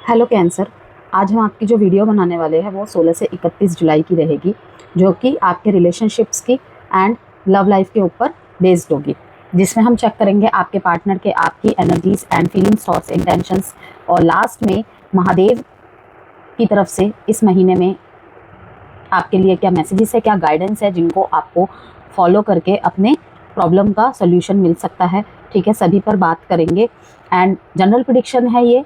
Hello cancer. आज हम आपकी जो वीडियो बनाने वाले हैं वो 16 से 31 जुलाई की रहेगी, जो कि आपके रिलेशनशिप्स की एंड लव लाइफ के ऊपर बेस्ड होगी, जिसमें हम चेक करेंगे आपके पार्टनर के आपकी energies and feelings, thoughts, intentions, और लास्ट में महादेव की तरफ से इस महीने में आपके लिए क्या मैसेजेस है, क्या गाइडेंस है, जिनको आपको फॉलो करके अपने प्रॉब्लम का सोल्यूशन मिल सकता है। ठीक है, सभी पर बात करेंगे एंड जनरल प्रेडिक्शन है ये,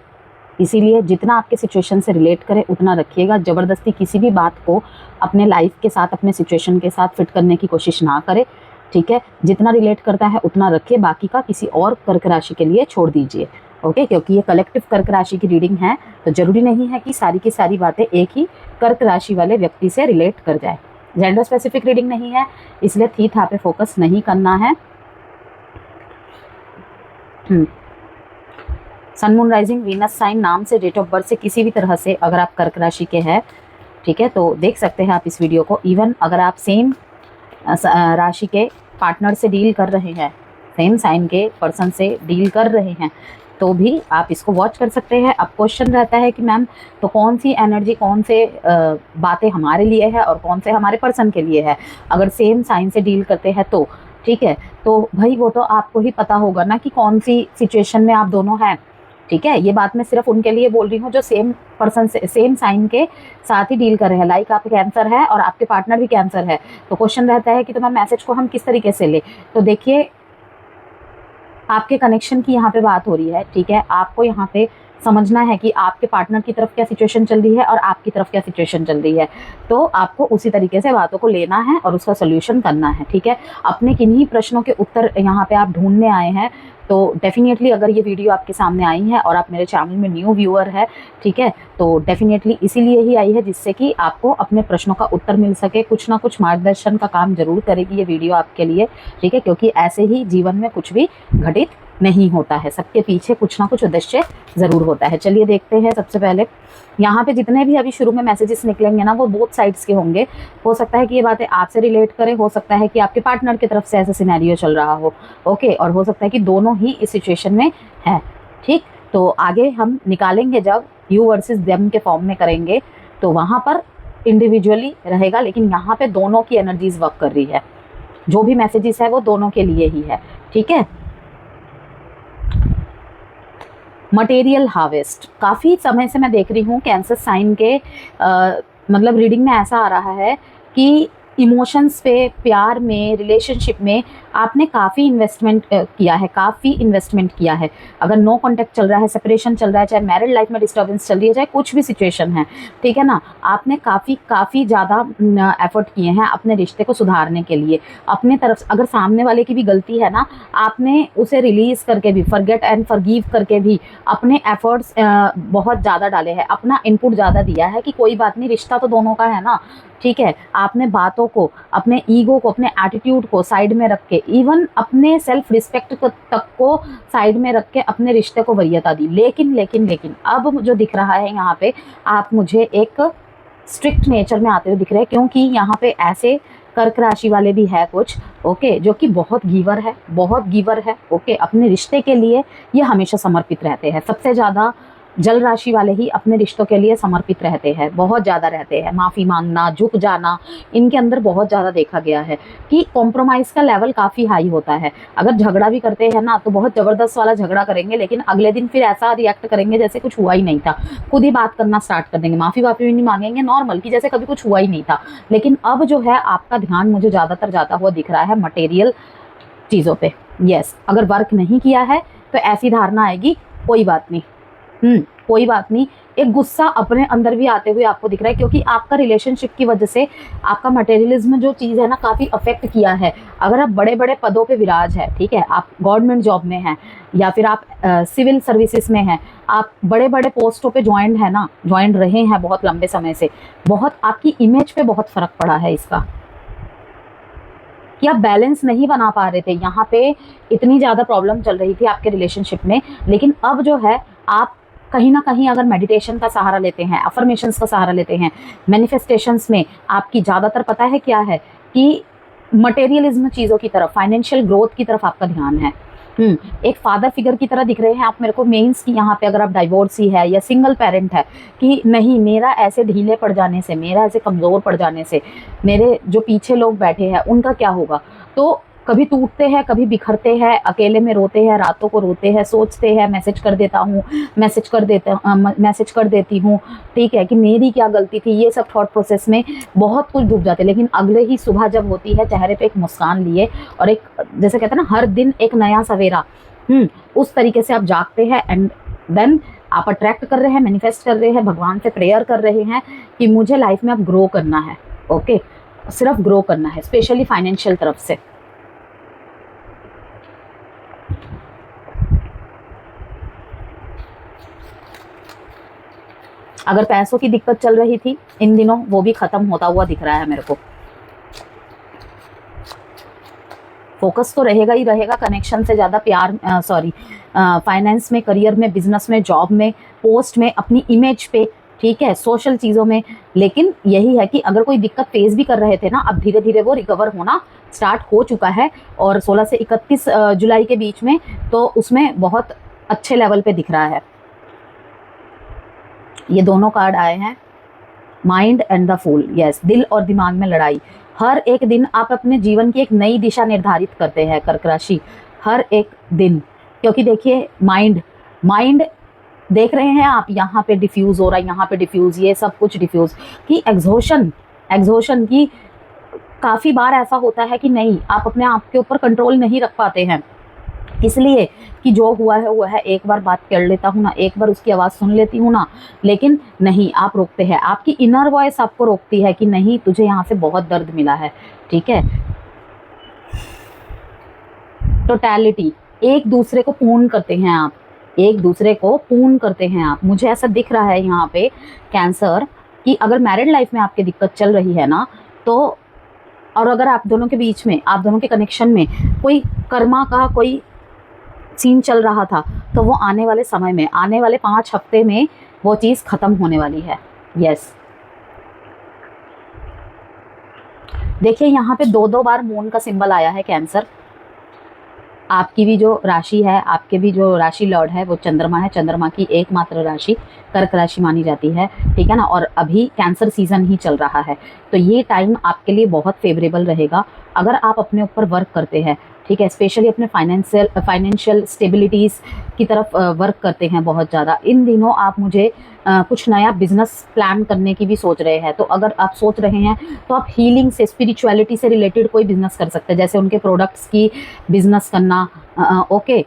इसीलिए जितना आपके सिचुएशन से रिलेट करे उतना रखिएगा। ज़बरदस्ती किसी भी बात को अपने लाइफ के साथ, अपने सिचुएशन के साथ फिट करने की कोशिश ना करें। ठीक है, जितना रिलेट करता है उतना रखिए, बाकी का किसी और कर्क राशि के लिए छोड़ दीजिए। ओके, क्योंकि ये कलेक्टिव कर्क राशि की रीडिंग है, तो ज़रूरी नहीं है कि सारी की सारी बातें एक ही कर्क राशि वाले व्यक्ति से रिलेट कर जाए। जेंडर स्पेसिफिक रीडिंग नहीं है, इसलिए थी था पे फोकस नहीं करना है। सन, मून, राइजिंग, वीनस साइन नाम से, डेट ऑफ बर्थ से, किसी भी तरह से अगर आप कर्क राशि के हैं, ठीक है, तो देख सकते हैं आप इस वीडियो को। इवन अगर आप सेम राशि के पार्टनर से डील कर रहे हैं, सेम साइन के पर्सन से डील कर रहे हैं, तो भी आप इसको वॉच कर सकते हैं। अब क्वेश्चन रहता है कि मैम तो कौन सी एनर्जी, कौन से बातें हमारे लिए है और कौन से हमारे पर्सन के लिए है। अगर सेम साइन से डील करते हैं तो ठीक है, तो भाई वो तो आपको ही पता होगा ना कि कौन सी सिचुएशन में आप दोनों हैं। ठीक है, ये बात मैं सिर्फ उनके लिए बोल रही हूँ जो सेम पर्सन से, सेम साइन के साथ ही डील कर रहे हैं। लाइक आप कैंसर है और आपके पार्टनर भी कैंसर है, तो क्वेश्चन रहता है कि तो मैम मैसेज को हम किस तरीके से ले। तो देखिए, आपके कनेक्शन की यहाँ पे बात हो रही है। ठीक है, आपको यहाँ पे समझना है कि आपके पार्टनर की तरफ क्या सिचुएशन चल रही है और आपकी तरफ क्या सिचुएशन चल रही है, तो आपको उसी तरीके से बातों को लेना है और उसका सोल्यूशन करना है। ठीक है, अपने किन्हीं प्रश्नों के उत्तर यहाँ पे आप ढूंढने आए हैं, तो डेफिनेटली अगर ये वीडियो आपके सामने आई है और आप मेरे चैनल में न्यू व्यूअर है, ठीक है, तो डेफिनेटली इसीलिए ही आई है, जिससे कि आपको अपने प्रश्नों का उत्तर मिल सके। कुछ ना कुछ मार्गदर्शन का काम जरूर करेगी ये वीडियो आपके लिए। ठीक है, क्योंकि ऐसे ही जीवन में कुछ भी घटित नहीं होता है, सबके पीछे कुछ ना कुछ उद्देश्य जरूर होता है। चलिए देखते हैं। सबसे पहले यहाँ पे जितने भी अभी शुरू में मैसेजेस निकलेंगे ना, वो बोथ साइड्स के होंगे। हो सकता है कि ये बातें आपसे रिलेट करें, हो सकता है कि आपके पार्टनर की तरफ से ऐसा सिनेरियो चल रहा हो। ओके, और हो सकता है कि दोनों ही इस सिचुएशन में है। ठीक, तो आगे हम निकालेंगे जब यू वर्सेस देम के फॉर्म में करेंगे, तो वहाँ पर इंडिविजुअली रहेगा, लेकिन यहाँ पे दोनों की एनर्जीज वर्क कर रही है। जो भी मैसेजेस है वो दोनों के लिए ही है। ठीक है, मटेरियल हार्वेस्ट काफ़ी समय से मैं देख रही हूँ कैंसर साइन के मतलब रीडिंग में ऐसा आ रहा है कि इमोशंस पे, प्यार में, रिलेशनशिप में आपने काफ़ी इन्वेस्टमेंट किया है, काफ़ी इन्वेस्टमेंट किया है। अगर नो कॉन्टैक्ट चल रहा है, सेपरेशन चल रहा है, चाहे मैरिड लाइफ में डिस्टर्बेंस चल रही है, चाहे कुछ भी सिचुएशन है, ठीक है ना, आपने काफ़ी ज़्यादा एफर्ट किए हैं अपने रिश्ते को सुधारने के लिए। अपने तरफ अगर सामने वाले की भी गलती है ना, आपने उसे रिलीज़ करके भी, फॉरगेट एंड फॉरगिव करके भी अपने एफर्ट्स बहुत ज़्यादा डाले हैं, अपना इनपुट ज़्यादा दिया है कि कोई बात नहीं, रिश्ता तो दोनों का है ना। ठीक है, आपने बातों को, अपने ईगो को, अपने एटीट्यूड को साइड में रख के, इवन अपने सेल्फ रिस्पेक्ट तक को साइड में रख के अपने रिश्ते को वरीयता दी। लेकिन अब जो दिख रहा है यहाँ पे, आप मुझे एक स्ट्रिक्ट नेचर में आते हुए दिख रहे हैं, क्योंकि यहाँ पे ऐसे कर्क राशि वाले भी है कुछ, ओके, जो कि बहुत गिवर है, बहुत गिवर है। ओके, अपने रिश्ते के लिए ये हमेशा समर्पित रहते हैं। सबसे ज़्यादा जल राशि वाले ही अपने रिश्तों के लिए समर्पित रहते हैं, बहुत ज़्यादा रहते हैं। माफ़ी मांगना, झुक जाना, इनके अंदर बहुत ज़्यादा देखा गया है कि कॉम्प्रोमाइज़ का लेवल काफ़ी हाई होता है। अगर झगड़ा भी करते हैं ना, तो बहुत ज़बरदस्त वाला झगड़ा करेंगे, लेकिन अगले दिन फिर ऐसा रिएक्ट करेंगे जैसे कुछ हुआ ही नहीं था। खुद ही बात करना स्टार्ट कर देंगे, माफ़ी वाफ़ी भी नहीं मांगेंगे, नॉर्मल कि जैसे कभी कुछ हुआ ही नहीं था। लेकिन अब जो है आपका ध्यान मुझे ज़्यादातर जाता हुआ दिख रहा है मटेरियल चीज़ों पे। यस, अगर वर्क नहीं किया है तो ऐसी धारणा आएगी, कोई बात नहीं, कोई बात नहीं। एक गुस्सा अपने अंदर भी आते हुए आपको दिख रहा है, क्योंकि आपका रिलेशनशिप की वजह से आपका मटेरियलिज्म जो चीज़ है ना, काफ़ी अफेक्ट किया है। अगर आप बड़े बड़े पदों पे विराज है, ठीक है, आप गवर्नमेंट जॉब में हैं या फिर आप सिविल सर्विसेज में हैं, आप बड़े बड़े पोस्टों पे ज्वाइंट है ना, ज्वाइंट रहे हैं बहुत लंबे समय से, बहुत आपकी इमेज पे बहुत फ़र्क पड़ा है इसका, कि आप बैलेंस नहीं बना पा रहे थे। यहाँ पे इतनी ज़्यादा प्रॉब्लम चल रही थी आपके रिलेशनशिप में, लेकिन अब जो है आप कहीं ना कहीं अगर मेडिटेशन का सहारा लेते हैं, अफर्मेशंस का सहारा लेते हैं, मैनिफेस्टेशंस में आपकी ज़्यादातर पता है क्या है कि मटेरियलिज्म चीज़ों की तरफ, फाइनेंशियल ग्रोथ की तरफ आपका ध्यान है। एक फादर फिगर की तरह दिख रहे हैं आप मेरे को, मीन्स कि यहाँ पे अगर आप डाइवोर्सी है या सिंगल पेरेंट है कि नहीं, मेरा ऐसे ढीले पड़ जाने से, मेरा ऐसे कमज़ोर पड़ जाने से मेरे जो पीछे लोग बैठे हैं उनका क्या होगा। तो कभी टूटते हैं, कभी बिखरते हैं, अकेले में रोते हैं, रातों को रोते हैं, सोचते हैं, मैसेज कर देता हूँ, मैसेज कर देती हूँ, ठीक है, कि मेरी क्या गलती थी, ये सब थॉट प्रोसेस में बहुत कुछ डूब जाते हैं। लेकिन अगले ही सुबह जब होती है, चेहरे पे एक मुस्कान लिए और एक, जैसे कहते हैं ना, हर दिन एक नया सवेरा, उस तरीके से आप जागते हैं एंड देन आप अट्रैक्ट कर रहे हैं, मैनिफेस्ट कर रहे हैं, भगवान से प्रेयर कर रहे हैं कि मुझे लाइफ में अब ग्रो करना है। ओके, सिर्फ ग्रो करना है, स्पेशली फाइनेंशियल तरफ से। अगर पैसों की दिक्कत चल रही थी इन दिनों, वो भी खत्म होता हुआ दिख रहा है मेरे को। फोकस तो रहेगा ही रहेगा कनेक्शन से ज़्यादा प्यार, फाइनेंस में, करियर में, बिजनेस में, जॉब में, पोस्ट में, अपनी इमेज पे, ठीक है, सोशल चीज़ों में। लेकिन यही है कि अगर कोई दिक्कत फेस भी कर रहे थे ना, अब धीरे धीरे वो रिकवर होना स्टार्ट हो चुका है। और 16 से 31 जुलाई के बीच में तो उसमें बहुत अच्छे लेवल पे दिख रहा है। ये दोनों कार्ड आए हैं, mind and the fool. Yes, दिल और दिमाग में लड़ाई। हर एक दिन आप अपने जीवन की एक नई दिशा निर्धारित करते हैं कर्क राशि, हर एक दिन। क्योंकि देखिए, माइंड देख रहे हैं आप, यहाँ पे डिफ्यूज़ हो रहा है, यहाँ पे डिफ्यूज़, ये सब कुछ डिफ्यूज़ की एग्जॉशन की। काफ़ी बार ऐसा होता है कि नहीं, आप अपने आप के ऊपर कंट्रोल नहीं रख पाते हैं, इसलिए कि जो हुआ है एक बार बात कर लेता हूँ ना, एक बार उसकी आवाज़ सुन लेती हूँ ना, लेकिन नहीं, आप रोकते हैं। आपकी इनर वॉइस आपको रोकती है कि नहीं, तुझे यहाँ से बहुत दर्द मिला है, ठीक है। टोटलिटी, एक दूसरे को पूर्ण करते हैं आप, एक दूसरे को पूर्ण करते हैं आप। मुझे ऐसा दिख रहा है यहाँ पे कैंसर कि अगर मैरिड लाइफ में आपकी दिक्कत चल रही है ना, तो और अगर आप दोनों के बीच में, आप दोनों के कनेक्शन में कोई कर्मा का कोई सीन चल रहा था, तो वो आने वाले समय में, आने वाले 5 हफ्ते में वो चीज़ ख़त्म होने वाली है। यस, देखिए यहाँ पे 2-2 बार मून का सिंबल आया है कैंसर। आपकी भी जो राशि है, आपके भी जो राशि लॉर्ड है वो चंद्रमा है। चंद्रमा की एकमात्र राशि कर्क राशि मानी जाती है, ठीक है ना। और अभी कैंसर सीजन ही चल रहा है, तो ये टाइम आपके लिए बहुत फेवरेबल रहेगा अगर आप अपने ऊपर वर्क करते हैं, ठीक है। स्पेशली अपने फाइनेंशियल स्टेबिलिटीज़ की तरफ वर्क करते हैं बहुत ज़्यादा। इन दिनों आप मुझे कुछ नया बिजनेस प्लान करने की भी सोच रहे हैं, तो अगर आप सोच रहे हैं तो आप हीलिंग से, स्पिरिचुअलिटी से रिलेटेड कोई बिजनेस कर सकते हैं, जैसे उनके प्रोडक्ट्स की बिजनेस करना, ओके,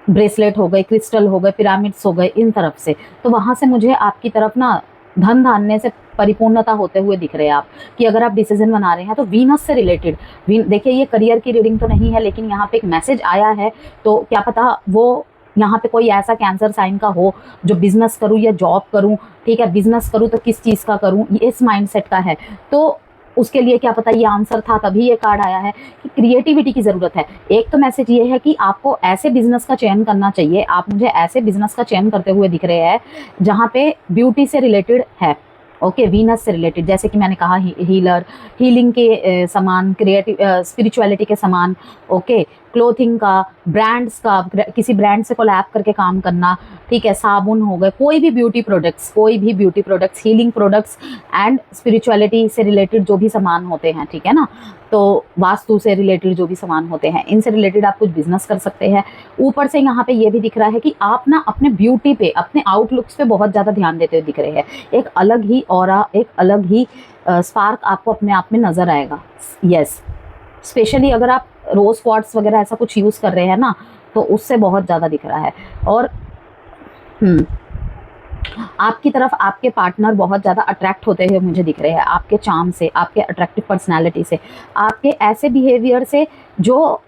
ब्रेसलेट हो गए, क्रिस्टल हो गए, पिरामिड्स हो गए, इन तरफ से। तो वहाँ से मुझे आपकी तरफ ना धन धान्य से परिपूर्णता होते हुए दिख रहे हैं आप, कि अगर आप डिसीजन बना रहे हैं तो वीनस से रिलेटेड। देखिए, ये करियर की रीडिंग तो नहीं है, लेकिन यहाँ पे एक मैसेज आया है, तो क्या पता वो यहाँ पे कोई ऐसा कैंसर साइन का हो जो बिजनेस करूँ या जॉब करूँ, ठीक है, बिजनेस करूँ तो किस चीज़ का करूँ, इस माइंडसेट का है। तो उसके लिए क्या पता ये आंसर था, तभी ये कार्ड आया है कि क्रिएटिविटी की ज़रूरत है। एक तो मैसेज ये है कि आपको ऐसे बिजनेस का चयन करना चाहिए। आप मुझे ऐसे बिजनेस का चयन करते हुए दिख रहे हैं जहाँ पे ब्यूटी से रिलेटेड है, ओके, वीनस से रिलेटेड, जैसे कि मैंने कहा हीलर, हीलिंग के सामान, क्रिएटिव स्पिरिचुअलिटी के सामान, ओके, क्लोथिंग का, ब्रांड्स का, किसी ब्रांड से कोलैब करके काम करना, ठीक है, साबुन हो गए, कोई भी beauty products, healing products and spirituality से रिलेटेड जो भी सामान होते हैं, ठीक है ना। तो वास्तु से रिलेटेड जो भी सामान होते हैं, इनसे रिलेटेड आप कुछ बिजनेस कर सकते हैं। ऊपर से यहाँ पे ये भी दिख रहा है कि आप ना अपने ब्यूटी पे, अपने आउटलुक्स पे बहुत ज़्यादा ध्यान देते हुए दिख रहे हैं। एक अलग ही ऑरा, एक अलग ही स्पार्क आपको अपने आप में नज़र आएगा। यस, स्पेशली अगर आप रोज़ क्वार्ट्स वगैरह ऐसा कुछ यूज़ कर रहे हैं ना, तो उससे बहुत ज़्यादा दिख रहा है। और आपकी तरफ आपके पार्टनर बहुत ज़्यादा अट्रैक्ट होते हुए मुझे दिख रहे हैं, आपके चार्म से, आपके अट्रैक्टिव पर्सनालिटी से, आपके ऐसे बिहेवियर से जो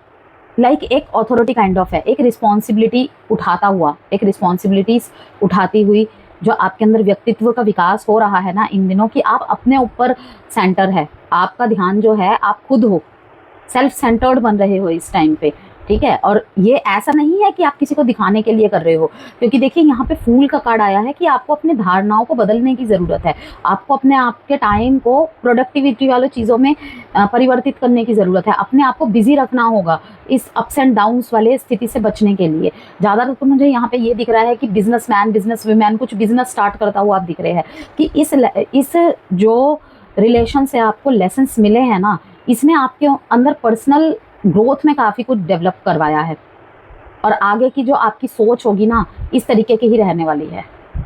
लाइक एक अथॉरिटी काइंड ऑफ है, एक रिस्पॉन्सिबिलिटी उठाता हुआ, एक रिस्पॉन्सिबिलिटीज़ उठाती हुई, जो आपके अंदर व्यक्तित्व का विकास हो रहा है ना इन दिनों, कि आप अपने ऊपर सेंटर है, आपका ध्यान जो है आप खुद हो, सेल्फ सेंटर्ड बन रहे हो इस टाइम पे, ठीक ठीक है। और ये ऐसा नहीं है कि आप किसी को दिखाने के लिए कर रहे हो, क्योंकि देखिए यहाँ पे फूल का कार्ड आया है कि आपको अपने धारणाओं को बदलने की ज़रूरत है। आपको अपने आप के टाइम को प्रोडक्टिविटी वाली चीज़ों में परिवर्तित करने की ज़रूरत है। अपने आप को बिजी रखना होगा इस अप्स एंड डाउन्स वाले स्थिति से बचने के लिए। ज़्यादातर तो मुझे यहाँ पे ये दिख रहा है कि बिजनेसमैन, बिजनेस वुमेन कुछ बिजनेस स्टार्ट करता हुआ आप दिख रहे हैं कि इस जो रिलेशन से आपको लेसन्स मिले हैं ना, इसने आपके अंदर पर्सनल ग्रोथ में काफ़ी कुछ डेवलप करवाया है। और आगे की जो आपकी सोच होगी ना, इस तरीके की ही रहने वाली है।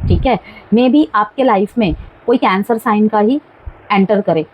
ठीक है। मे बी आपके लाइफ में कोई कैंसर साइन का ही एंटर करे।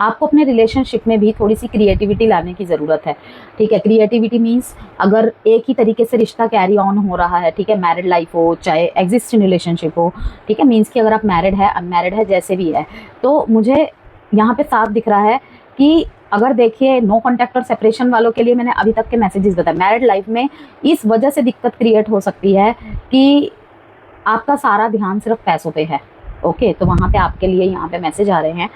आपको अपने रिलेशनशिप में भी थोड़ी सी क्रिएटिविटी लाने की ज़रूरत है। ठीक है। क्रिएटिविटी मीन्स अगर एक ही तरीके से रिश्ता कैरी ऑन हो रहा है, ठीक है, मैरिड लाइफ हो चाहे एग्जिस्टिंग रिलेशनशिप हो, ठीक है, मीन्स कि अगर आप मैरिड है, अनमैरिड है, जैसे भी है, तो मुझे यहाँ पे साफ दिख रहा है कि अगर देखिए नो कॉन्टैक्ट और सेपरेशन वालों के लिए मैंने अभी तक के मैसेजेस बताए। मैरिड लाइफ में इस वजह से दिक्कत क्रिएट हो सकती है कि आपका सारा ध्यान सिर्फ पैसों पे है। ओके, तो वहाँ पे आपके लिए यहाँ पे मैसेज आ रहे हैं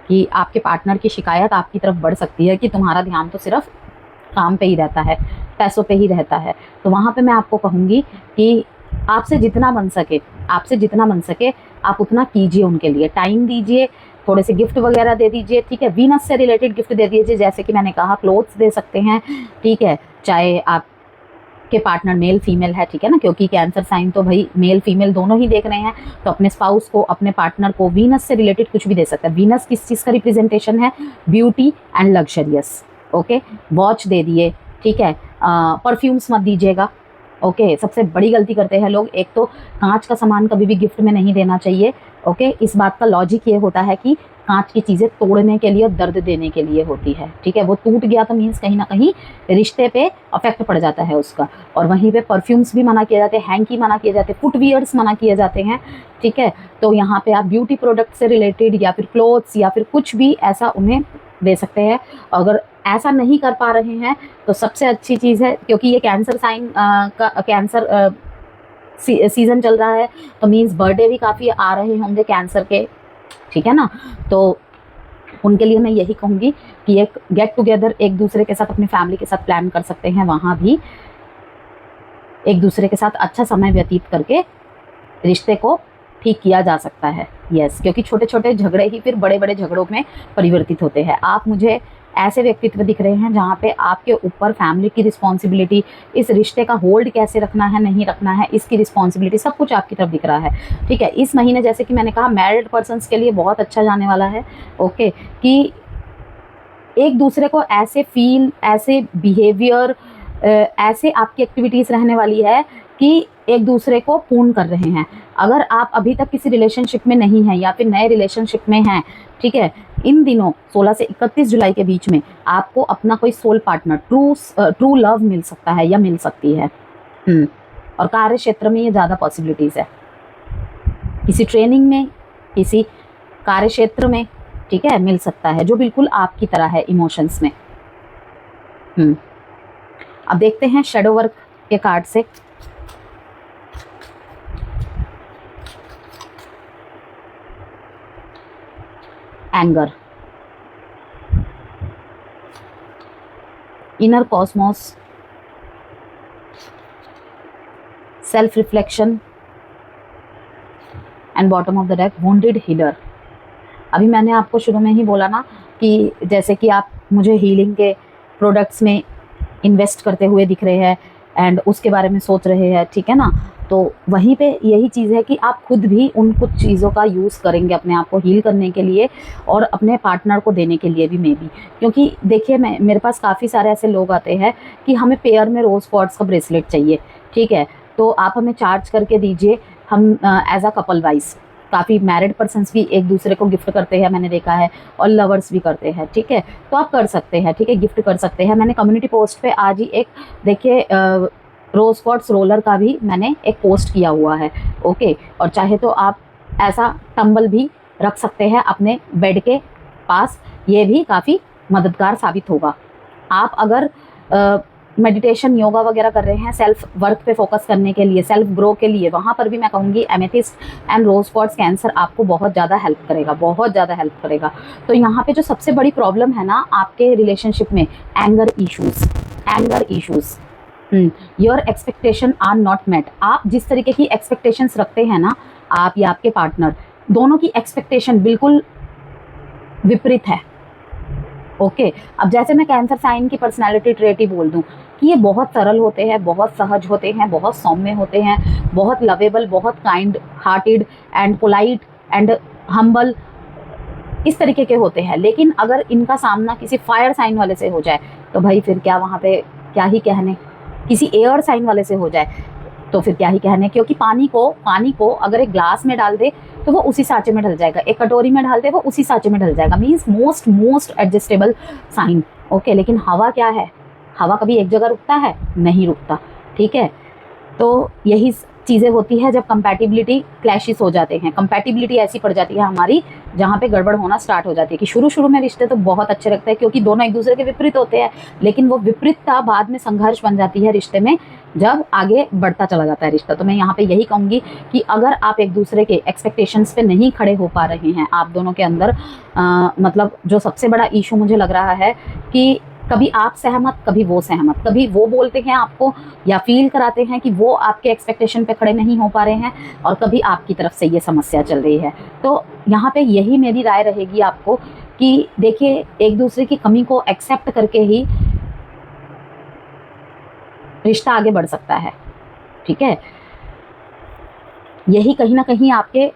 कि आपके पार्टनर की शिकायत आपकी तरफ बढ़ सकती है कि तुम्हारा ध्यान तो सिर्फ काम पे ही रहता है, पैसों पे ही रहता है। तो वहाँ पे मैं आपको कहूँगी कि आपसे जितना बन सके आप उतना कीजिए, उनके लिए टाइम दीजिए, थोड़े से गिफ्ट वगैरह दे दीजिए। ठीक है। वीनस से रिलेटेड गिफ्ट दे दीजिए, जैसे कि मैंने कहा क्लोथ्स दे सकते हैं। ठीक है। चाहे आप के पार्टनर मेल फीमेल है, ठीक है ना, क्योंकि कैंसर साइन तो भाई मेल फीमेल दोनों ही देख रहे हैं, तो अपने स्पाउस को, अपने पार्टनर को वीनस से रिलेटेड कुछ भी दे सकता है। वीनस किस चीज़ का रिप्रेजेंटेशन है? Beauty and luxurious. Okay, watch दे दिए। ठीक है। परफ्यूम्स मत दीजिएगा। ओके, सबसे बड़ी गलती करते हैं लोग। एक तो कांच का सामान कभी भी गिफ्ट में नहीं देना चाहिए। ओके, इस बात का लॉजिक ये होता है कि कांच की चीज़ें तोड़ने के लिए और दर्द देने के लिए होती है। ठीक है। वो टूट गया तो मीन्स कहीं ना कहीं रिश्ते पे अफेक्ट पड़ जाता है उसका। और वहीं पे परफ्यूम्स भी मना किए जाते हैं, हैंकी मना किए जाते हैं, फुटवियर्स मना किए जाते हैं। ठीक है। तो यहाँ पे आप ब्यूटी प्रोडक्ट से रिलेटेड या फिर क्लोथ्स या फिर कुछ भी ऐसा उन्हें दे सकते हैं। अगर ऐसा नहीं कर पा रहे हैं तो सबसे अच्छी चीज़ है, क्योंकि ये कैंसर साइन का कैंसर सीज़न चल रहा है, तो मीन्स बर्थडे भी काफ़ी आ रहे होंगे कैंसर के। ठीक है ना। तो उनके लिए मैं यही कहूँगी कि एक गेट टुगेदर एक दूसरे के साथ, अपनी फैमिली के साथ प्लान कर सकते हैं। वहाँ भी एक दूसरे के साथ अच्छा समय व्यतीत करके रिश्ते को ठीक किया जा सकता है। यस, क्योंकि छोटे छोटे झगड़े ही फिर बड़े बड़े झगड़ों में परिवर्तित होते हैं। आप मुझे ऐसे व्यक्तित्व दिख रहे हैं जहाँ पे आपके ऊपर फैमिली की रिस्पॉन्सिबिलिटी, इस रिश्ते का होल्ड कैसे रखना है, नहीं रखना है, इसकी रिस्पॉन्सिबिलिटी, सब कुछ आपकी तरफ दिख रहा है। ठीक है। इस महीने जैसे कि मैंने कहा मैरिड पर्सन्स के लिए बहुत अच्छा जाने वाला है। ओके, कि एक दूसरे को ऐसे फील, ऐसे बिहेवियर, ऐसे आपकी एक्टिविटीज़ रहने वाली है कि एक दूसरे को पूर्ण कर रहे हैं। अगर आप अभी तक किसी रिलेशनशिप में नहीं हैं या फिर नए रिलेशनशिप में हैं, ठीक है, इन दिनों 16 से 31 जुलाई के बीच में आपको अपना कोई सोल पार्टनर, ट्रू लव मिल सकता है या मिल सकती है। और कार्य क्षेत्र में ये ज़्यादा पॉसिबिलिटीज़ है, किसी ट्रेनिंग में, किसी कार्य क्षेत्र में, ठीक है, मिल सकता है, जो बिल्कुल आपकी तरह है इमोशंस में। अब देखते हैं शैडो वर्क के कार्ड से। Anger, inner Cosmos, self reflection and bottom of the deck wounded healer. अभी मैंने आपको शुरू में ही बोला ना कि जैसे कि आप मुझे हीलिंग के प्रोडक्ट्स में इन्वेस्ट करते हुए दिख रहे हैं एंड उसके बारे में सोच रहे हैं, ठीक है ना, तो वहीं पे यही चीज़ है कि आप खुद भी उन कुछ चीज़ों का यूज़ करेंगे अपने आप को हील करने के लिए और अपने पार्टनर को देने के लिए भी, मे बी। क्योंकि देखिए मेरे पास काफ़ी सारे ऐसे लोग आते हैं कि हमें पेयर में रोज़ क्वार्ट्स का ब्रेसलेट चाहिए, ठीक है, तो आप हमें चार्ज करके दीजिए, हम एज अ कपल वाइज, काफ़ी मैरिड पर्सन्स भी एक दूसरे को गिफ्ट करते हैं, मैंने देखा है, और लवर्स भी करते हैं, ठीक है, तो आप कर सकते हैं, ठीक है, गिफ्ट कर सकते हैं। मैंने कम्युनिटी पोस्ट पे आज ही एक देखिए रोज क्वार्ट्स रोलर का भी मैंने एक पोस्ट किया हुआ है। ओके, और चाहे तो आप ऐसा टंबल भी रख सकते हैं अपने बेड के पास, ये भी काफ़ी मददगार साबित होगा। आप अगर मेडिटेशन योगा वगैरह कर रहे हैं सेल्फ वर्क पे फोकस करने के लिए, सेल्फ ग्रो के लिए, वहाँ पर भी मैं कहूँगी amethyst and rose quartz cancer आपको बहुत ज़्यादा हेल्प करेगा, बहुत ज़्यादा हेल्प करेगा। तो यहाँ पे जो सबसे बड़ी प्रॉब्लम है ना आपके रिलेशनशिप में, anger issues, your expectation are not met. आप जिस तरीके की एक्सपेक्टेशंस रखते हैं ना, आप या आपके पार्टनर, दोनों की एक्सपेक्टेशन बिल्कुल विपरीत है। ओके अब जैसे मैं कैंसर साइन की पर्सनालिटी ट्रेट ही बोल दूं कि ये बहुत सरल होते हैं, बहुत सहज होते हैं, बहुत सौम्य होते हैं, बहुत लवेबल, बहुत kind hearted and polite and humble, इस तरीके के होते हैं। लेकिन अगर इनका सामना किसी फायर साइन वाले से हो जाए तो भाई फिर क्या, वहाँ पे क्या ही कहने, किसी एयर साइन वाले से हो जाए तो फिर क्या ही कहने, क्योंकि पानी को अगर एक ग्लास में डाल दे तो वो उसी सांचे में ढल जाएगा, एक कटोरी में डाल दे वो उसी सांचे में ढल जाएगा, means most adjustable sign. Okay लेकिन हवा क्या है, हवा कभी एक जगह रुकता है, नहीं रुकता। ठीक है, तो यही चीज़ें होती है जब कंपैटिबिलिटी क्लैशेस हो जाते हैं, कंपैटिबिलिटी ऐसी पड़ जाती है हमारी जहाँ पे गड़बड़ होना स्टार्ट हो जाती है कि शुरू में रिश्ते तो बहुत अच्छे लगते हैं क्योंकि दोनों एक दूसरे के विपरीत होते हैं, लेकिन वो विपरीतता बाद में संघर्ष बन जाती है रिश्ते में जब आगे बढ़ता चला जाता है रिश्ता। तो मैं यहाँ पे यही कहूँगी कि अगर आप एक दूसरे के एक्सपेक्टेशंस पे नहीं खड़े हो पा रहे हैं, आप दोनों के अंदर मतलब जो सबसे बड़ा इशू मुझे लग रहा है कि कभी आप सहमत, कभी वो सहमत, कभी वो बोलते हैं आपको या फील कराते हैं कि वो आपके एक्सपेक्टेशन पे खड़े नहीं हो पा रहे हैं, और कभी आपकी तरफ से ये समस्या चल रही है। तो यहाँ पे यही मेरी राय रहेगी आपको कि देखिए एक दूसरे की कमी को एक्सेप्ट करके ही रिश्ता आगे बढ़ सकता है। ठीक है, यही कहीं ना कहीं आपके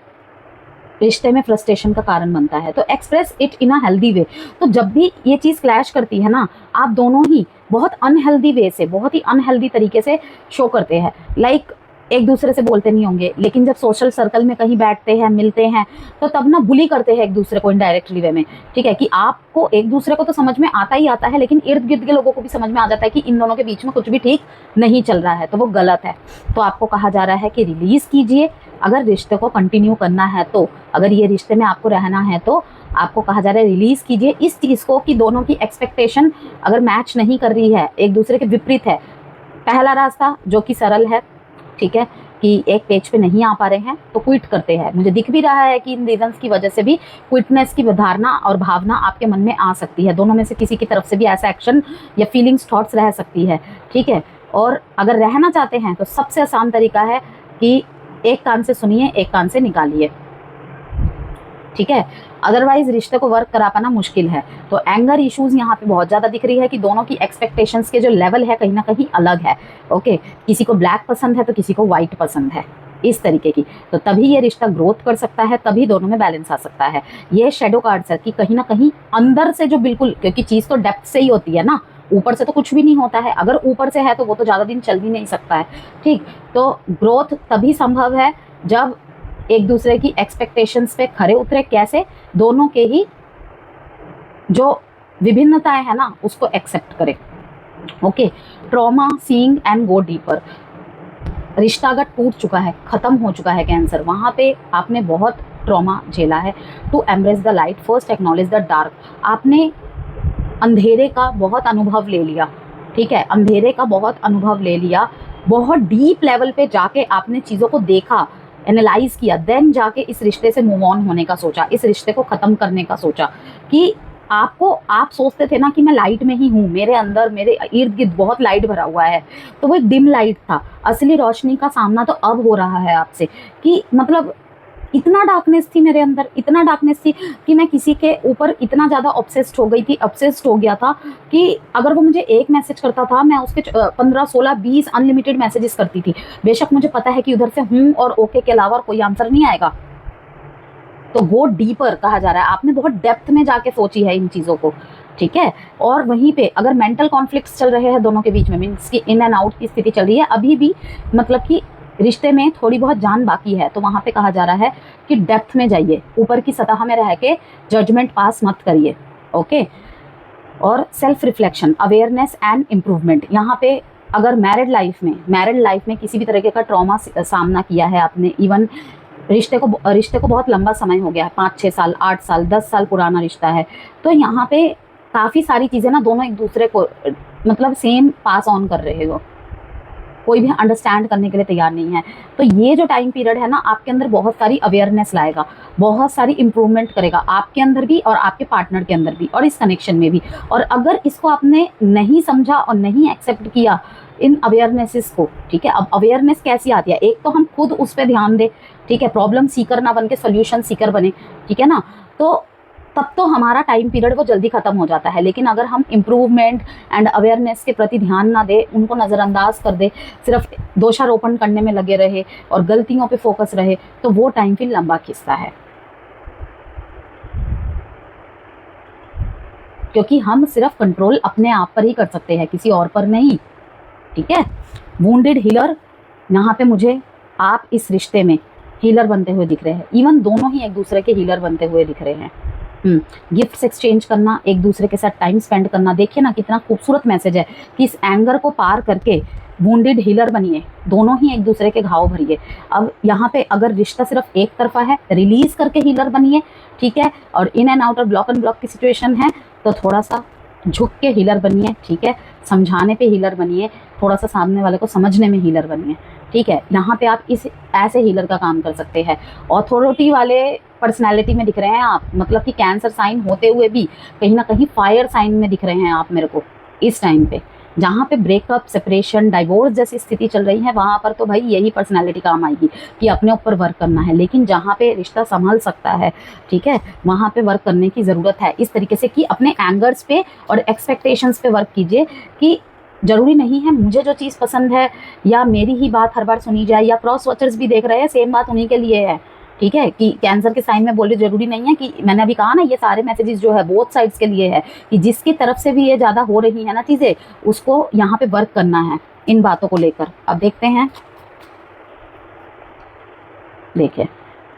रिश्ते में फ्रस्ट्रेशन का कारण बनता है। तो express it in a healthy way. तो जब भी ये चीज़ क्लैश करती है ना, आप दोनों ही बहुत अनहेल्दी वे से, बहुत ही अनहेल्दी तरीके से शो करते हैं। लाइक एक दूसरे से बोलते नहीं होंगे, लेकिन जब सोशल सर्कल में कहीं बैठते हैं, मिलते हैं, तो तब ना बुली करते हैं एक दूसरे को इनडायरेक्टली वे में। ठीक है, कि आपको एक दूसरे को तो समझ में आता ही आता है, लेकिन इर्द गिर्द के लोगों को भी समझ में आ जाता है कि इन दोनों के बीच में कुछ भी ठीक नहीं चल रहा है, तो वो गलत है। तो आपको कहा जा रहा है कि रिलीज़ कीजिए अगर रिश्ते को कंटिन्यू करना है तो, अगर ये रिश्ते में आपको रहना है तो आपको कहा जा रहा है रिलीज़ कीजिए इस चीज़ को कि दोनों की एक्सपेक्टेशन अगर मैच नहीं कर रही है, एक दूसरे के विपरीत है। पहला रास्ता जो कि सरल है, ठीक है, कि एक पेज पे नहीं आ पा रहे हैं तो क्विट करते हैं। मुझे दिख भी रहा है कि इन रीजंस की वजह से भी क्विटनेस की धारणा और भावना आपके मन में आ सकती है। दोनों में से किसी की तरफ से भी ऐसा एक्शन या फीलिंग्स, थॉट्स रह सकती है। ठीक है, और अगर रहना चाहते हैं तो सबसे आसान तरीका है कि एक कान से सुनिए, एक कान से निकालिए। ठीक है, अदरवाइज रिश्ते को वर्क करा पाना मुश्किल है। तो एंगर इश्यूज यहाँ पे बहुत ज़्यादा दिख रही है कि दोनों की एक्सपेक्टेशंस के जो लेवल है कहीं ना कहीं अलग है। ओके, किसी को ब्लैक पसंद है तो किसी को वाइट पसंद है, इस तरीके की। तो तभी ये रिश्ता ग्रोथ कर सकता है, तभी दोनों में बैलेंस आ सकता है। ये शेडो कार्ड्स है कि कहीं ना कहीं अंदर से जो बिल्कुल, क्योंकि चीज़ तो डेप्थ से ही होती है ना, ऊपर से तो कुछ भी नहीं होता है। अगर ऊपर से है तो वो तो ज़्यादा दिन चल भी नहीं सकता है। ठीक, तो ग्रोथ तभी संभव है जब एक दूसरे की एक्सपेक्टेशंस पे खरे उतरे। कैसे? दोनों के ही जो विभिन्नताएं है ना उसको एक्सेप्ट करें। Okay, trauma seeing and go deeper. रिश्ता अगर टूट चुका है, खत्म हो चुका है कैंसर, वहाँ पे आपने बहुत ट्रॉमा झेला है। To embrace the light first acknowledge the dark. आपने अंधेरे का बहुत अनुभव ले लिया। ठीक है, अंधेरे का बहुत अनुभव ले लिया, बहुत डीप लेवल पे जाके आपने चीज़ों को देखा, एनालाइज किया, देन जाके इस रिश्ते से मूव ऑन होने का सोचा, इस रिश्ते को ख़त्म करने का सोचा। कि आप सोचते थे ना कि मैं लाइट में ही हूँ, मेरे अंदर, मेरे इर्द गिर्द बहुत लाइट भरा हुआ है, तो वो एक डिम लाइट था। असली रोशनी का सामना तो अब हो रहा है आपसे कि मतलब इतना डार्कनेस थी मेरे अंदर, इतना डार्कनेस थी कि मैं किसी के ऊपर इतना ज़्यादा ऑब्सेस्ड हो गई थी, ऑब्सेस्ड हो गया था कि अगर वो मुझे एक मैसेज करता था, मैं उसके 15, 16, 20 अनलिमिटेड मैसेजेस करती थी। बेशक मुझे पता है कि उधर से हूँ और ओके के अलावा कोई आंसर नहीं आएगा। तो गो डीपर कहा जा रहा है, आपने बहुत डेप्थ में जाके सोची है इन चीज़ों को। ठीक है, और वहीं पे अगर मेंटल कॉन्फ्लिक्ट्स चल रहे हैं दोनों के बीच में, मीन्स की इन एंड आउट की स्थिति चल रही है अभी भी, मतलब कि रिश्ते में थोड़ी बहुत जान बाकी है, तो वहाँ पे कहा जा रहा है कि डेप्थ में जाइए, ऊपर की सतह में रह के जजमेंट पास मत करिए। ओके, और self reflection, awareness and improvement. यहाँ पे अगर मैरिड लाइफ में किसी भी तरीके का ट्रॉमा सामना किया है आपने, इवन रिश्ते को बहुत लंबा समय हो गया है, 5-6 साल, 8 साल, 10 साल पुराना रिश्ता है, तो यहाँ पे काफ़ी सारी चीज़ें ना दोनों एक दूसरे को मतलब सेम पास ऑन कर रहे हो, कोई भी अंडरस्टैंड करने के लिए तैयार नहीं है। तो ये जो टाइम पीरियड है ना, आपके अंदर बहुत सारी अवेयरनेस लाएगा, बहुत सारी इंप्रूवमेंट करेगा आपके अंदर भी और आपके पार्टनर के अंदर भी और इस कनेक्शन में भी। और अगर इसको आपने नहीं समझा और नहीं एक्सेप्ट किया इन अवेयरनेसेस को, ठीक है, अब अवेयरनेस कैसी आती है, एक तो हम खुद उस पर ध्यान दें, ठीक है, प्रॉब्लम सीकर ना बन के सोल्यूशन सीकर बने, ठीक है ना, तो तब तो हमारा टाइम पीरियड वो जल्दी खत्म हो जाता है। लेकिन अगर हम इम्प्रूवमेंट एंड अवेयरनेस के प्रति ध्यान ना दे, उनको नज़रअंदाज कर दे, सिर्फ दोषारोपण करने में लगे रहे और गलतियों पे फोकस रहे, तो वो टाइम फिर लंबा खिंचता है। क्योंकि हम सिर्फ कंट्रोल अपने आप पर ही कर सकते हैं, किसी और पर नहीं, ठीक है। वुंडेड हीलर, यहाँ पे मुझे आप इस रिश्ते में हीलर बनते हुए दिख रहे हैं, इवन दोनों ही एक दूसरे के हीलर बनते हुए दिख रहे हैं। गिफ्ट्स एक्सचेंज करना, एक दूसरे के साथ टाइम स्पेंड करना, देखिए ना कितना खूबसूरत मैसेज है कि इस एंगर को पार करके वुंडेड हीलर बनिए, दोनों ही एक दूसरे के घाव भरिए। अब यहाँ पे अगर रिश्ता सिर्फ एक तरफा है, रिलीज करके हीलर बनिए, ठीक है, और इन एंड आउट और ब्लॉक एंड ब्लॉक की सिचुएशन है तो थोड़ा सा झुक के हीलर बनिए, ठीक है, समझाने पे हीलर बनिए, थोड़ा सा सामने वाले को समझने में हीलर बनिए, ठीक है। यहाँ पे आप इस ऐसे हीलर का काम कर सकते हैं। ऑथोरिटी वाले पर्सनैलिटी में दिख रहे हैं आप, मतलब कि कैंसर साइन होते हुए भी कहीं ना कहीं फायर साइन में दिख रहे हैं आप मेरे को इस टाइम पे। जहाँ पे ब्रेकअप, सेपरेशन, डाइवोर्स जैसी स्थिति चल रही है, वहाँ पर तो भाई यही पर्सनैलिटी काम आएगी कि अपने ऊपर वर्क करना है। लेकिन जहाँ पे रिश्ता संभल सकता है, ठीक है, वहाँ पे वर्क करने की ज़रूरत है इस तरीके से कि अपने एंगर्स पे और एक्सपेक्टेशंस पे वर्क कीजिए कि जरूरी नहीं है मुझे जो चीज़ पसंद है या मेरी ही बात हर बार सुनी जाए, या क्रॉस वॉचर्स भी देख रहे हैं सेम बात उन्हीं के लिए है, ठीक है, कि कैंसर के साइन में बोल रही, जरूरी नहीं है कि मैंने अभी कहा ना, ये सारे मैसेजेस जो है बोथ साइड्स के लिए है कि जिसकी तरफ से भी ये ज़्यादा हो रही है ना चीज़ें, उसको यहाँ पे वर्क करना है इन बातों को लेकर। अब देखते हैं, देखिए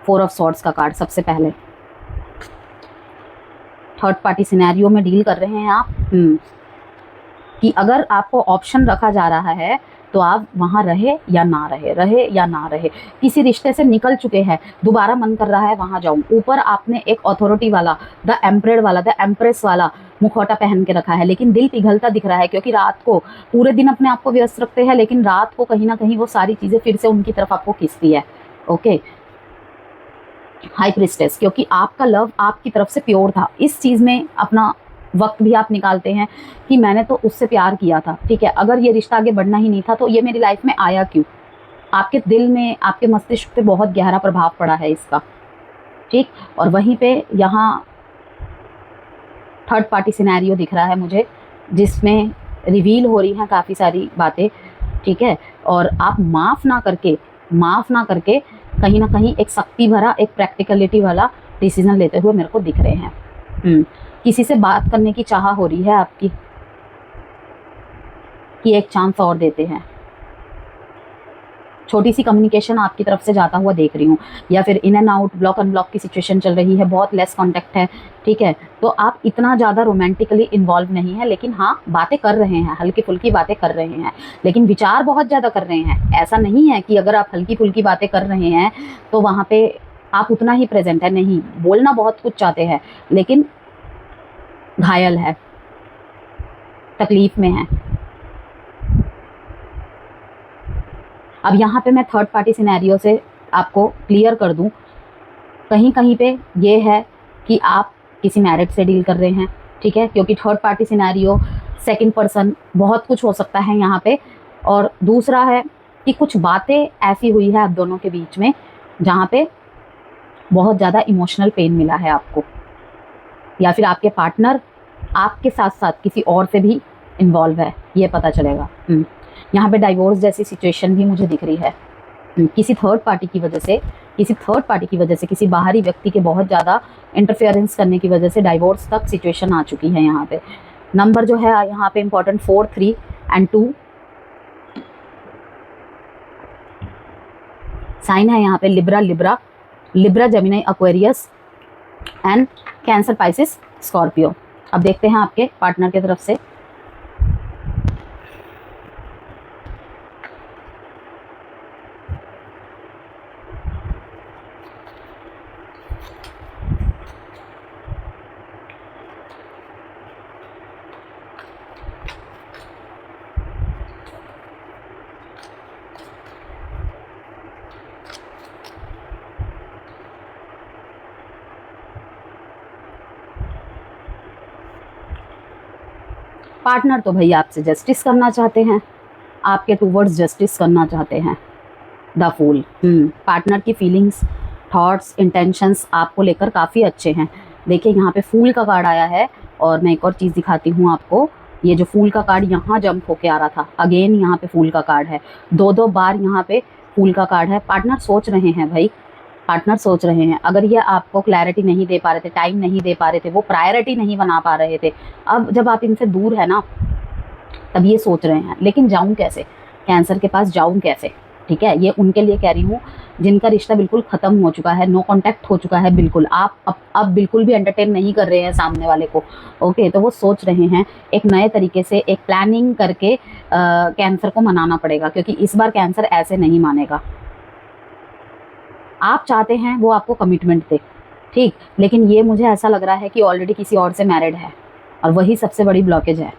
4 ऑफ सॉर्ड्स का कार्ड सबसे पहले, थर्ड पार्टी सिनेरियो में डील कर रहे हैं आप, कि अगर आपको ऑप्शन रखा जा रहा है तो आप वहाँ रहे या ना रहे, रहे या ना रहे। किसी रिश्ते से निकल चुके हैं, दोबारा मन कर रहा है वहाँ जाऊँ। ऊपर आपने एक अथॉरिटी वाला, द एम्परर वाला, द एम्प्रेस वाला मुखौटा पहन के रखा है, लेकिन दिल पिघलता दिख रहा है, क्योंकि रात को पूरे दिन अपने आप को व्यस्त रखते हैं, लेकिन रात को कहीं ना कहीं वो सारी चीज़ें फिर से उनकी तरफ आपको खींचती है। ओके, हाई प्रिस्टेस, क्योंकि आपका लव आपकी तरफ से प्योर था, इस चीज़ में अपना वक्त भी आप निकालते हैं कि मैंने तो उससे प्यार किया था, ठीक है, अगर ये रिश्ता आगे बढ़ना ही नहीं था तो ये मेरी लाइफ में आया क्यों। आपके दिल में, आपके मस्तिष्क पे बहुत गहरा प्रभाव पड़ा है इसका, ठीक। और वहीं पे यहाँ थर्ड पार्टी सिनेरियो दिख रहा है मुझे, जिसमें रिवील हो रही हैं काफ़ी सारी बातें, ठीक है, और आप माफ़ ना करके कहीं ना कहीं एक शक्ति भरा, एक प्रैक्टिकलिटी वाला डिसीजन लेते हुए मेरे को दिख रहे हैं। किसी से बात करने की चाह हो रही है आपकी कि एक चांस और देते हैं, छोटी सी कम्युनिकेशन आपकी तरफ से जाता हुआ देख रही हूँ, या फिर in and out, block and block की सिचुएशन चल रही है, बहुत लेस कांटेक्ट है, ठीक है, तो आप इतना ज़्यादा रोमांटिकली इन्वॉल्व नहीं है, लेकिन हाँ बातें कर रहे हैं, हल्की फुल्की बातें कर रहे हैं, लेकिन विचार बहुत ज़्यादा कर रहे हैं। ऐसा नहीं है कि अगर आप हल्की फुल्की बातें कर रहे हैं तो वहाँ पे आप उतना ही प्रेजेंट है, नहीं, बोलना बहुत कुछ चाहते हैं, लेकिन घायल है, तकलीफ में है। अब यहाँ पे मैं थर्ड पार्टी सिनेरियो से आपको क्लियर कर दूँ, कहीं कहीं पे ये है कि आप किसी मैरिड से डील कर रहे हैं, ठीक है, क्योंकि third party scenario, second person, बहुत कुछ हो सकता है यहाँ पे। और दूसरा है कि कुछ बातें ऐसी हुई है आप दोनों के बीच में जहाँ पे बहुत ज़्यादा इमोशनल पेन मिला है आपको, या फिर आपके पार्टनर आपके साथ साथ किसी और से भी इन्वॉल्व है, ये पता चलेगा। यहाँ पे डाइवोर्स जैसी सिचुएशन भी मुझे दिख रही है, किसी थर्ड पार्टी की वजह से, किसी बाहरी व्यक्ति के बहुत ज़्यादा इंटरफेरेंस करने की वजह से डाइवोर्स तक सिचुएशन आ चुकी है। यहाँ पे नंबर जो है यहाँ पे इंपॉर्टेंट 4, 3 एंड 2 साइन है यहाँ पे, Libra, Gemini, Aquarius and cancer, Pisces, Scorpio. अब देखते हैं आपके पार्टनर की तरफ से। पार्टनर तो भाई आपसे जस्टिस करना चाहते हैं, आपके टूवर्ड्स जस्टिस करना चाहते हैं। द फूल, पार्टनर की फीलिंग्स, थॉट्स, इंटेंशंस आपको लेकर काफ़ी अच्छे हैं। देखिए यहाँ पे फूल का कार्ड आया है, और मैं एक और चीज़ दिखाती हूँ आपको। ये जो फूल का कार्ड यहाँ जंप होके आ रहा था, अगेन यहाँ पे फूल का कार्ड है, दो बार यहाँ पे फूल का कार्ड है। पार्टनर सोच रहे हैं भाई, पार्टनर सोच रहे हैं। अगर ये आपको क्लैरिटी नहीं दे पा रहे थे, टाइम नहीं दे पा रहे थे, वो प्रायोरिटी नहीं बना पा रहे थे, अब जब आप इनसे दूर है ना, तब ये सोच रहे हैं लेकिन जाऊं कैसे, कैंसर के पास जाऊं कैसे। ठीक है, ये उनके लिए कह रही हूँ जिनका रिश्ता बिल्कुल ख़त्म हो चुका है, नो कांटेक्ट हो चुका है बिल्कुल। आप अब बिल्कुल भी एंटरटेन नहीं कर रहे हैं सामने वाले को। ओके, तो वो सोच रहे हैं एक नए तरीके से, एक प्लानिंग करके कैंसर को मनाना पड़ेगा, क्योंकि इस बार कैंसर ऐसे नहीं मानेगा। आप चाहते हैं वो आपको कमिटमेंट दे, ठीक, लेकिन ये मुझे ऐसा लग रहा है कि ऑलरेडी किसी और से मैरिड है, और वही सबसे बड़ी ब्लॉकेज है।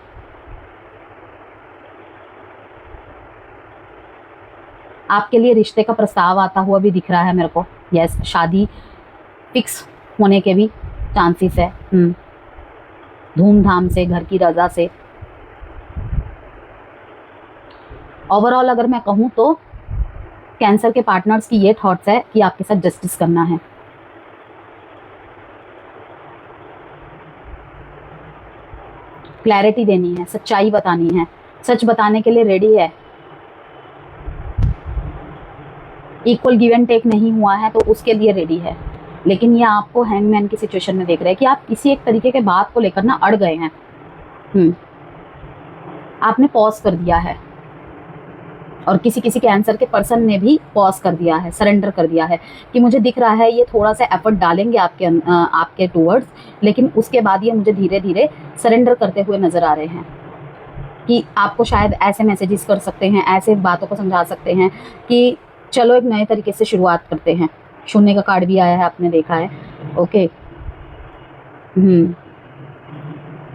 आपके लिए रिश्ते का प्रस्ताव आता हुआ भी दिख रहा है मेरे को। यस, शादी फिक्स होने के भी चांसेस है, धूमधाम से, घर की रजा से। ओवरऑल अगर मैं कहूँ तो कैंसर के पार्टनर्स की ये थॉट्स है कि आपके साथ जस्टिस करना है। क्लैरिटी देनी है, सच्चाई बतानी है, सच बताने के लिए रेडी है। इक्वल गिव एंड टेक नहीं हुआ है तो उसके लिए रेडी है, लेकिन ये आपको हैंगमैन की सिचुएशन में देख रहे हैं कि आप किसी एक तरीके के बात को लेकर ना अड़ गए हैं। आपने पॉज कर दिया है, और किसी किसी कैंसर के पर्सन ने भी पॉज कर दिया है, सरेंडर कर दिया है कि मुझे दिख रहा है ये थोड़ा सा एफर्ट डालेंगे आपके टूवर्ड्स, लेकिन उसके बाद ये मुझे धीरे धीरे सरेंडर करते हुए नजर आ रहे हैं कि आपको शायद ऐसे मैसेजेस कर सकते हैं, ऐसे बातों को समझा सकते हैं कि चलो एक नए तरीके से शुरुआत करते हैं। शून्य का कार्ड भी आया है, आपने देखा है। ओके,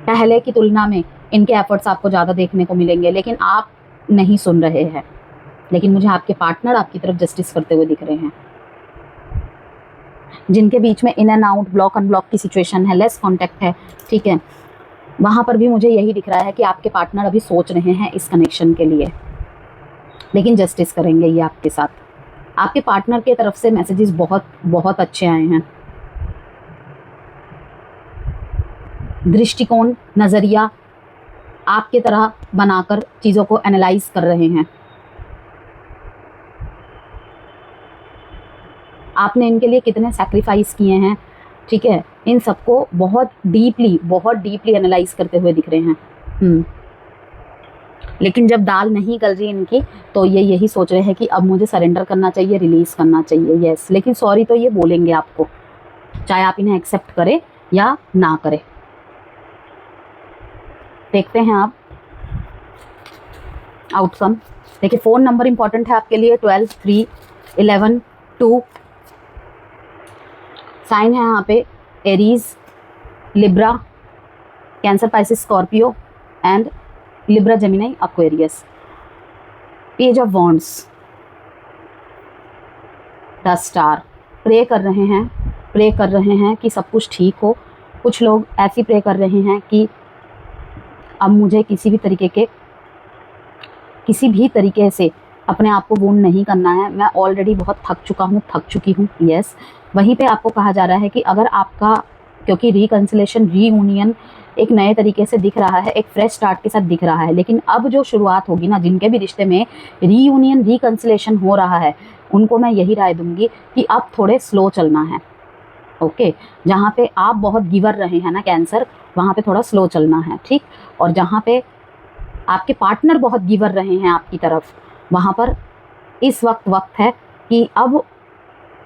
पहले की तुलना में इनके एफर्ट्स आपको ज़्यादा देखने को मिलेंगे, लेकिन आप नहीं सुन रहे हैं। लेकिन मुझे आपके पार्टनर आपकी तरफ जस्टिस करते हुए दिख रहे हैं, जिनके बीच में in and out, block unblock की सिचुएशन है, लेस कॉन्टैक्ट है। ठीक है, वहाँ पर भी मुझे यही दिख रहा है कि आपके पार्टनर अभी सोच रहे हैं इस कनेक्शन के लिए, लेकिन जस्टिस करेंगे ये आपके साथ। आपके पार्टनर की तरफ से मैसेजेस बहुत बहुत अच्छे आए हैं। दृष्टिकोण, नज़रिया आपके तरह बनाकर चीज़ों को एनालाइज कर रहे हैं। आपने इनके लिए कितने सैक्रिफाइस किए हैं, ठीक है, इन सबको बहुत डीपली एनालाइज करते हुए दिख रहे हैं। लेकिन जब दाल नहीं गल रही इनकी, तो ये यही सोच रहे हैं कि अब मुझे सरेंडर करना चाहिए, रिलीज़ करना चाहिए। यस, लेकिन सॉरी तो ये बोलेंगे आपको, चाहे आप इन्हें एक्सेप्ट करें या ना करें। देखते हैं आप आउटकम। देखिए, फ़ोन नंबर इंपॉर्टेंट है आपके लिए, 12, 3, 11, 2। साइन है यहाँ पे Aries, Libra, Cancer, Pisces, Scorpio and Libra, Gemini, Aquarius. Page of wands, the star. Pray कर रहे हैं कि सब कुछ ठीक हो। कुछ लोग ऐसी प्रे कर रहे हैं कि अब मुझे किसी भी तरीके से अपने आप को वूंड नहीं करना है। मैं ऑलरेडी बहुत थक चुकी हूँ। यस, वहीं पे आपको कहा जा रहा है कि अगर आपका, क्योंकि रिकन्सिलेशन, रीयूनियन एक नए तरीके से दिख रहा है, एक फ्रेश स्टार्ट के साथ दिख रहा है, लेकिन अब जो शुरुआत होगी ना, जिनके भी रिश्ते में रीयूनियन, रिकन्सिलेशन हो रहा है, उनको मैं यही राय दूंगी कि अब थोड़े स्लो चलना है। ओके, जहाँ पे आप बहुत गिवर रहे हैं ना कैंसर, वहाँ पे थोड़ा स्लो चलना है, ठीक। और जहाँ पे आपके पार्टनर बहुत गिवर रहे हैं आपकी तरफ, वहाँ पर इस वक्त है कि अब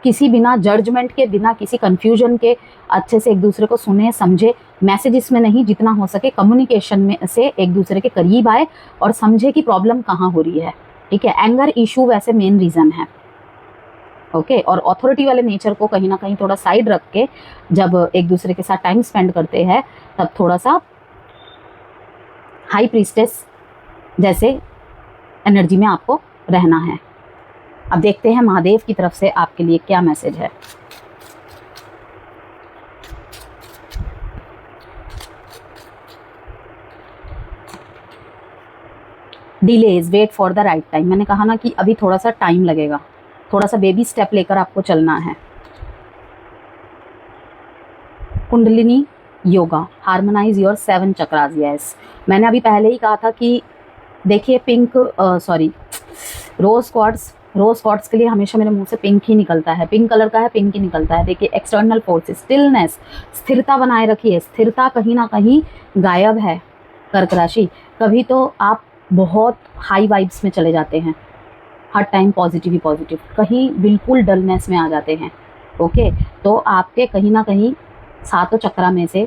किसी बिना जजमेंट के, बिना किसी कन्फ्यूजन के अच्छे से एक दूसरे को सुने, समझे। मैसेजेस में नहीं, जितना हो सके कम्युनिकेशन में से एक दूसरे के करीब आए और समझे कि प्रॉब्लम कहाँ हो रही है। ठीक है, एंगर इशू वैसे मेन रीज़न है। ओके, और अथॉरिटी वाले नेचर को कहीं ना कहीं थोड़ा साइड रख के जब एक दूसरे के साथ टाइम स्पेंड करते हैं, तब थोड़ा सा हाई प्रीस्टेस जैसे एनर्जी में आपको रहना है। अब देखते हैं महादेव की तरफ से आपके लिए क्या मैसेज है। Delays, wait for the right time, मैंने कहा ना कि अभी थोड़ा सा टाइम लगेगा, थोड़ा सा बेबी स्टेप लेकर आपको चलना है। Kundalini yoga, harmonise your 7 chakras. Yes, मैंने अभी पहले ही कहा था कि देखिए पिंक रोज क्वार्ट्स के लिए हमेशा मेरे मुंह से पिंक ही निकलता है, पिंक कलर का है, पिंक ही निकलता है। देखिए एक्सटर्नल फोर्सेस, स्टिलनेस, स्थिरता बनाए रखिए। स्थिरता कहीं ना कहीं गायब है कर्क राशि। कभी तो आप बहुत हाई वाइब्स में चले जाते हैं, हर टाइम पॉजिटिव ही पॉजिटिव, कहीं बिल्कुल डलनेस में आ जाते हैं। ओके, तो आपके कहीं ना कहीं 7 चक्रा में से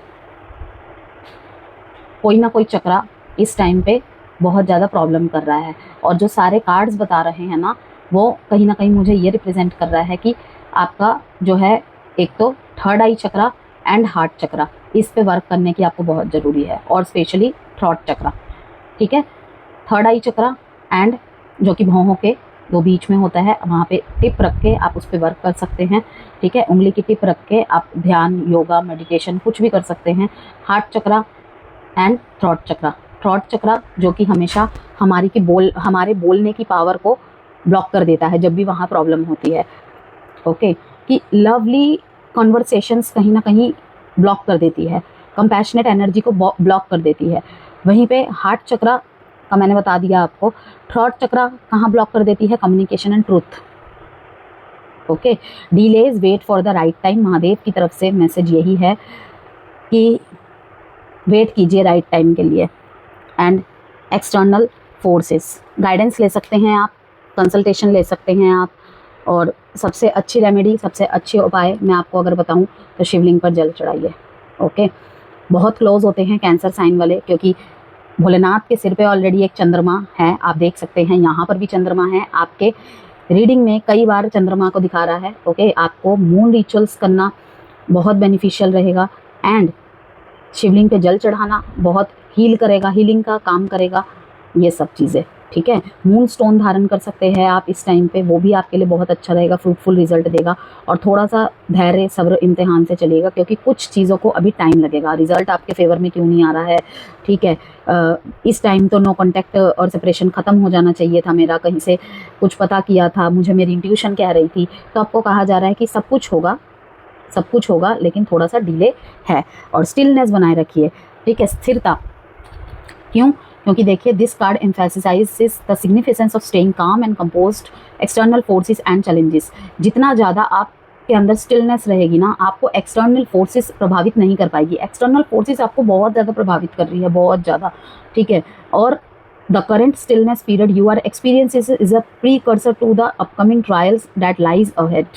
कोई ना कोई चक्रा इस टाइम पे बहुत ज़्यादा प्रॉब्लम कर रहा है। और जो सारे कार्ड्स बता रहे हैं ना, वो कहीं ना कहीं मुझे ये रिप्रेजेंट कर रहा है कि आपका जो है एक तो third eye chakra and heart chakra, इस पे वर्क करने की आपको बहुत ज़रूरी है, और स्पेशली थ्रॉट चक्रा। ठीक है, थर्ड आई चक्रा एंड जो कि भौहों के दो बीच में होता है, वहाँ पे टिप रख के आप उस पर वर्क कर सकते हैं। ठीक है, उंगली की टिप रख के आप ध्यान, योगा, मेडिटेशन कुछ भी कर सकते हैं। Heart chakra and throat chakra. Throat chakra जो कि हमेशा हमारे बोलने की पावर को ब्लॉक कर देता है जब भी वहाँ प्रॉब्लम होती है। ओके, कि लवली कन्वर्सेशंस कहीं ना कहीं ब्लॉक कर देती है, कंपैशनेट एनर्जी को ब्लॉक कर देती है। वहीं पे हार्ट चक्रा का मैंने बता दिया आपको। थ्रॉट चक्रा कहाँ ब्लॉक कर देती है? Communication and truth. Okay, delays, wait for the right time. Mahadev की तरफ से मैसेज यही है कि वेट कीजिए राइट टाइम के लिए। एंड एक्सटर्नल फोर्सेस, गाइडेंस ले सकते हैं आप, कंसल्टेशन ले सकते हैं आप। और सबसे अच्छी रेमेडी, सबसे अच्छे उपाय मैं आपको अगर बताऊं तो शिवलिंग पर जल चढ़ाइए। ओके, बहुत क्लोज होते हैं कैंसर साइन वाले, क्योंकि भोलेनाथ के सिर पे ऑलरेडी एक चंद्रमा है, आप देख सकते हैं यहाँ पर भी चंद्रमा है। आपके रीडिंग में कई बार चंद्रमा को दिखा रहा है। ओके, आपको मून रिचुअल्स करना बहुत बेनिफिशियल रहेगा। एंड शिवलिंग पे जल चढ़ाना बहुत हील करेगा, हीलिंग का काम करेगा ये सब चीज़ें। ठीक है, मून स्टोन धारण कर सकते हैं आप इस टाइम पे, वो भी आपके लिए बहुत अच्छा रहेगा, फ्रूटफुल रिजल्ट देगा। और थोड़ा सा धैर्य, सब्र, इम्तिहान से चलिएगा, क्योंकि कुछ चीज़ों को अभी टाइम लगेगा। रिजल्ट आपके फेवर में क्यों नहीं आ रहा है? ठीक है, इस टाइम तो नो कॉन्टैक्ट और सेपरेशन ख़त्म हो जाना चाहिए था मेरा, कहीं से कुछ पता किया था, मुझे मेरी इंट्यूशन कह रही थी। तो आपको कहा जा रहा है कि सब कुछ होगा, लेकिन थोड़ा सा डिले है। और स्टिलनेस बनाए रखिए। ठीक है, स्थिरता। क्यों? क्योंकि देखिए this card emphasises the significance of staying calm and composed external forces and challenges. जितना ज़्यादा आपके अंदर स्टिलनेस रहेगी ना, आपको एक्सटर्नल फोर्सेस प्रभावित नहीं कर पाएगी। एक्सटर्नल फोर्सेस आपको बहुत ज़्यादा प्रभावित कर रही है, बहुत ज़्यादा। ठीक है, और the current stillness period you are experiences is a precursor to the upcoming trials that lies ahead.